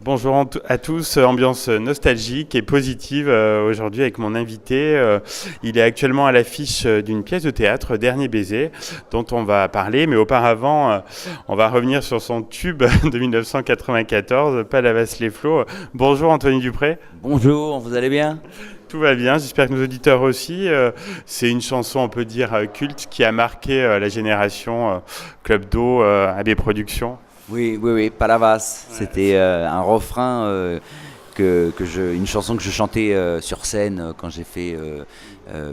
Bonjour à tous, ambiance nostalgique et positive aujourd'hui avec mon invité. Il est actuellement à l'affiche d'une pièce de théâtre, Dernier baiser, dont on va parler. Mais auparavant, on va revenir sur son tube de 1994, Palavas les flots. Bonjour Anthony Dupré. Bonjour, vous allez bien? Tout va bien, j'espère que nos auditeurs aussi. C'est une chanson, on peut dire, culte qui a marqué la génération Club Do, AB Productions. Oui, Palavas. C'était un refrain, une chanson que je chantais sur scène quand j'ai fait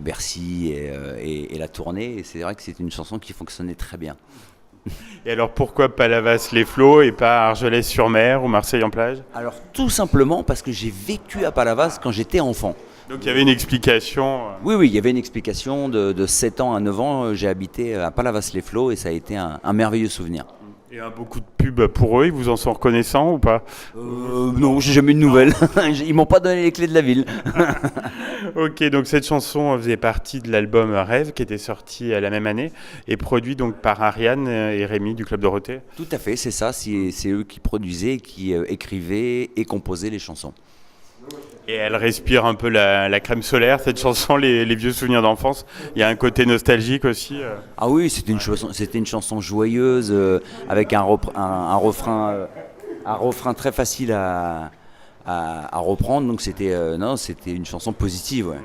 Bercy et la tournée. Et c'est vrai que c'est une chanson qui fonctionnait très bien. Et alors pourquoi Palavas les flots et pas Argelès-sur-Mer ou Marseille en plage? Alors tout simplement parce que j'ai vécu à Palavas quand j'étais enfant. Donc il y avait une explication. Oui, il y avait une explication de 7 ans à 9 ans. J'ai habité à Palavas-les-Flots et ça a été un merveilleux souvenir. Et beaucoup de pubs pour eux, ils vous en sont reconnaissants ou pas? Non, j'ai jamais eu de nouvelles. Ils m'ont pas donné les clés de la ville. Ok, donc cette chanson faisait partie de l'album Rêve qui était sorti la même année et produit donc par Ariane et Rémi du Club Dorothée. Tout à fait, c'est ça. C'est eux qui produisaient, qui écrivaient et composaient les chansons. Et elle respire un peu la crème solaire, cette chanson, les vieux souvenirs d'enfance. Il y a un côté nostalgique aussi. Ah oui, c'était une chanson joyeuse avec un refrain très facile à reprendre. Donc c'était une chanson positive. Ouais.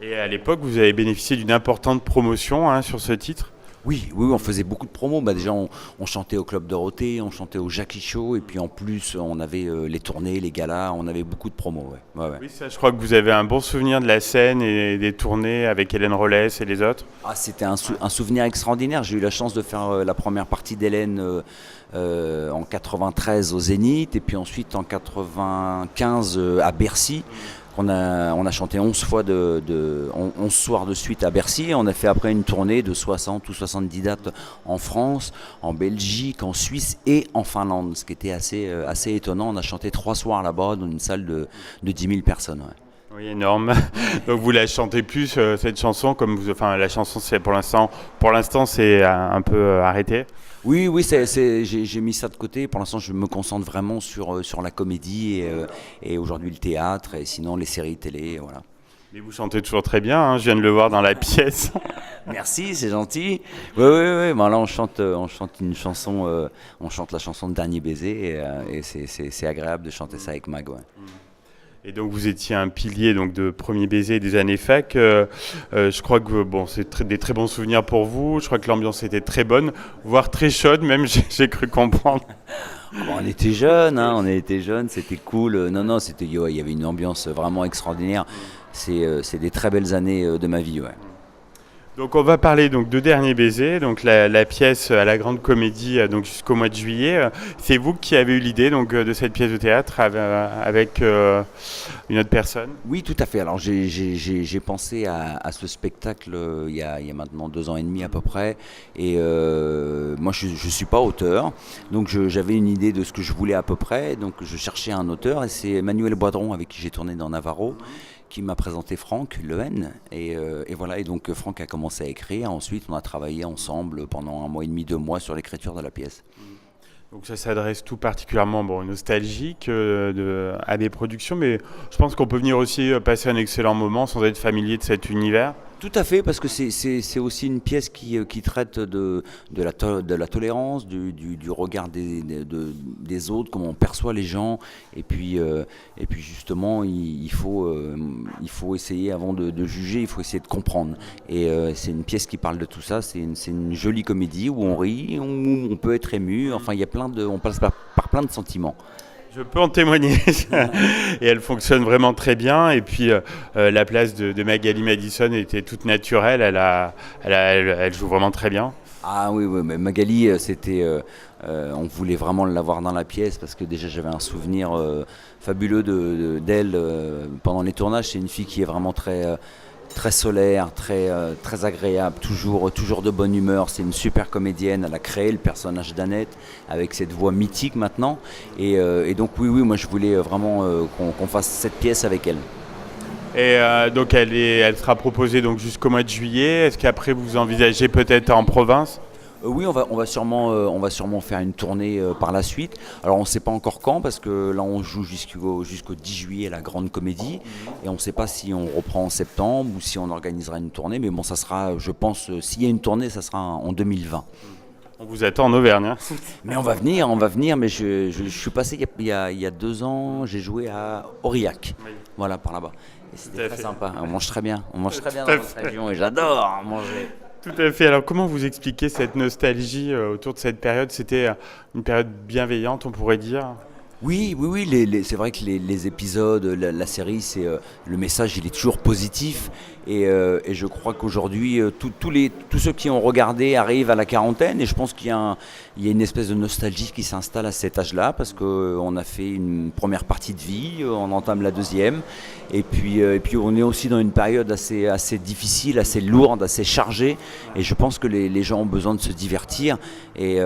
Et à l'époque, vous avez bénéficié d'une importante promotion sur ce titre. Oui, on faisait beaucoup de promos. Déjà, on chantait au Club Dorothée, on chantait au Jackie Show, et puis en plus, on avait les tournées, les galas, on avait beaucoup de promos. Ouais. Oui, ça, je crois que vous avez un bon souvenir de la scène et des tournées avec Hélène Rollès et les autres. Ah, c'était un souvenir extraordinaire. J'ai eu la chance de faire la première partie d'Hélène en 93 au Zénith, et puis ensuite en 95 à Bercy. On a chanté 11 fois 11 soirs de suite à Bercy. On a fait après une tournée de 60 ou 70 dates en France, en Belgique, en Suisse et en Finlande, ce qui était assez étonnant. On a chanté 3 soirs là-bas dans une salle de 10 000 personnes. Ouais. Oui, énorme. Donc vous la chantez plus cette chanson enfin la chanson c'est pour l'instant c'est un peu arrêté. Oui, j'ai mis ça de côté. Pour l'instant, je me concentre vraiment sur la comédie et aujourd'hui le théâtre et sinon les séries télé, voilà. Mais vous chantez toujours très bien, je viens de le voir dans la pièce. Merci, c'est gentil. Oui. Bon, là, on chante une chanson, on chante la chanson de Dernier baiser et c'est agréable de chanter ça avec Mag. Ouais. Et donc vous étiez un pilier donc de Premier baiser des années fac. Je crois que c'est des très bons souvenirs pour vous. Je crois que l'ambiance était très bonne, voire très chaude même. J'ai cru comprendre. Bon, on était jeunes, c'était cool. Non, il y avait une ambiance vraiment extraordinaire. C'est des très belles années de ma vie. Ouais. Donc on va parler donc de Dernier baiser, donc la pièce à la Grande Comédie donc jusqu'au mois de juillet. C'est vous qui avez eu l'idée donc de cette pièce de théâtre avec une autre personne? Oui, tout à fait. Alors j'ai pensé à ce spectacle il y a maintenant 2 ans et demi à peu près. Et moi je suis pas auteur, donc j'avais une idée de ce que je voulais à peu près. Donc je cherchais un auteur et c'est Manuel Boidron avec qui j'ai tourné dans Navarro, qui m'a présenté Franck Lehen et voilà, et donc Franck a commencé à écrire. Ensuite on a travaillé ensemble pendant 1 mois et demi, 2 mois sur l'écriture de la pièce. Donc ça s'adresse tout particulièrement nostalgique de AB Productions, mais je pense qu'on peut venir aussi passer un excellent moment sans être familier de cet univers. Tout à fait, parce que c'est aussi une pièce qui traite de la tolérance, du regard des autres, comment on perçoit les gens, et puis justement il faut essayer avant de juger, il faut essayer de comprendre. Et c'est une pièce qui parle de tout ça. C'est une jolie comédie où on rit, où on peut être ému. Enfin, on passe par plein de sentiments. Je peux en témoigner. Et elle fonctionne vraiment très bien. Et puis la place de Magali Madison était toute naturelle. Elle joue vraiment très bien. Ah oui, mais Magali, on voulait vraiment l'avoir dans la pièce parce que déjà j'avais un souvenir fabuleux d'elle pendant les tournages. C'est une fille qui est vraiment très solaire, très agréable, toujours de bonne humeur. C'est une super comédienne. Elle a créé le personnage d'Annette avec cette voix mythique maintenant. Et donc oui, moi je voulais vraiment qu'on fasse cette pièce avec elle. Et donc elle sera proposée donc jusqu'au mois de juillet. Est-ce qu'après vous envisagez peut-être en province? Oui, on va sûrement faire une tournée par la suite. Alors on ne sait pas encore quand parce que là on joue jusqu'au 10 juillet à la Grande Comédie et on ne sait pas si on reprend en septembre ou si on organisera une tournée. Mais bon, ça sera, je pense, s'il y a une tournée, ça sera en 2020. On vous attend en Auvergne, hein. Mais on va venir. Mais je suis passé il y a 2 ans, j'ai joué à Aurillac, Oui. voilà par là-bas. Et Tout c'était à très fait. sympa. On mange très bien dans Tout à notre fait. région et j'adore manger. Tout à fait. Alors, comment vous expliquez cette nostalgie autour de cette période? C'était une période bienveillante, on pourrait dire. Oui, c'est vrai que les épisodes, la série, le message, il est toujours positif. Et je crois qu'aujourd'hui, tous ceux qui ont regardé arrivent à la quarantaine. Et je pense il y a une espèce de nostalgie qui s'installe à cet âge-là parce qu'on a fait une première partie de vie, on entame la deuxième. Et puis on est aussi dans une période assez difficile, assez lourde, assez chargée. Et je pense que les gens ont besoin de se divertir. Et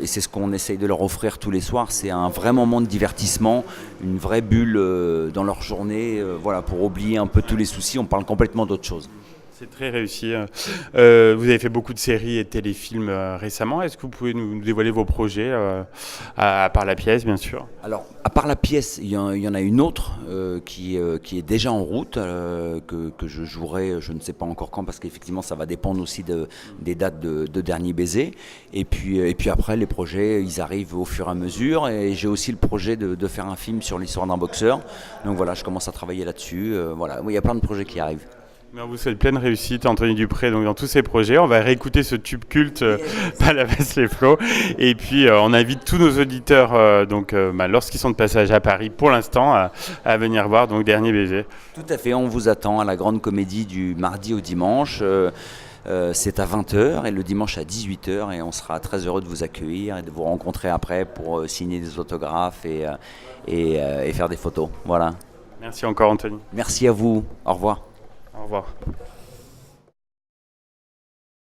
c'est ce qu'on essaye de leur offrir tous les soirs. C'est un vrai moment de divertissement, une vraie bulle dans leur journée, voilà, pour oublier un peu tous les soucis. On parle complètement d'autre chose. C'est très réussi. Vous avez fait beaucoup de séries et de téléfilms récemment. Est-ce que vous pouvez nous dévoiler vos projets, à part la pièce, bien sûr? Alors, à part la pièce, il y en a une autre qui est déjà en route, que je jouerai, je ne sais pas encore quand, parce qu'effectivement, ça va dépendre aussi des dates de Dernier Baiser. Et puis après, les projets, ils arrivent au fur et à mesure. Et j'ai aussi le projet de faire un film sur l'histoire d'un boxeur. Donc voilà, je commence à travailler là-dessus. Voilà, il y a plein de projets qui arrivent. Mais on vous souhaite pleine réussite, Anthony Dupré, donc dans tous ces projets. On va réécouter ce tube culte, Palavas les flots. Et puis, on invite tous nos auditeurs, lorsqu'ils sont de passage à Paris, pour l'instant, à venir voir donc Dernier Baiser. Tout à fait, on vous attend à la Grande Comédie du mardi au dimanche. C'est à 20h et le dimanche à 18h et on sera très heureux de vous accueillir et de vous rencontrer après pour signer des autographes et faire des photos. Voilà. Merci encore, Anthony. Merci à vous. Au revoir. Au revoir.